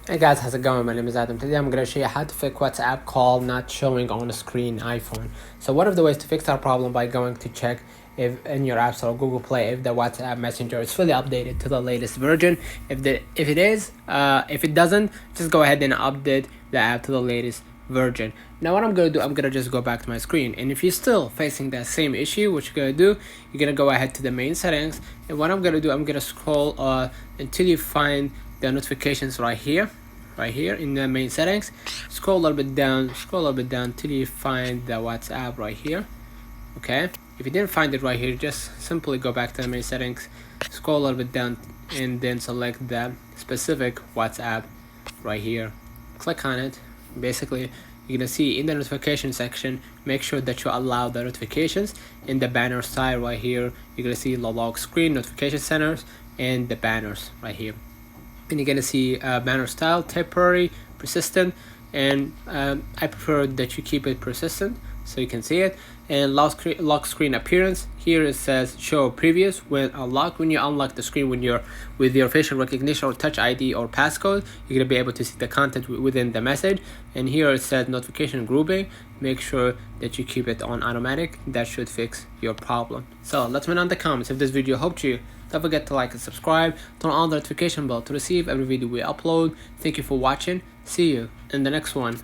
Hey guys, how's it going? My name is Adam. Today I'm going to show you how to fix WhatsApp call not showing on the screen iPhone. So one of the ways to fix that problem by going to check if in your App Store or Google Play if the WhatsApp Messenger is fully updated to the latest version. If it doesn't, just go ahead and update the app to the latest version. Now what I'm going to do, I'm going to just go back to my screen, and if you're still facing that same issue, what you're going to do, you're going to go ahead to the main settings, and what I'm going to do, I'm going to scroll until you find the notifications right here in the main settings. Scroll a little bit down till you find the WhatsApp right here. Okay, if you didn't find it right here, just simply go back to the main settings, scroll a little bit down, and then select the specific WhatsApp right here. Click on it. Basically, you're gonna see in the notification section, make sure that you allow the notifications. In the banner style right here, you're gonna see the lock screen, notification centers, and the banners right here. And you're gonna see banner style, temporary, persistent, and I prefer that you keep it persistent so you can see it. And lock screen appearance, here it says show previous when unlocked. When you unlock the screen with your facial recognition or touch ID or passcode, you're gonna be able to see the content within the message. And here it says notification grouping, make sure that you keep it on automatic. That should fix your problem. So let me know in the comments if this video helped you. Don't forget to like and subscribe, turn on the notification bell to receive every video we upload. Thank you for watching. See you in the next one.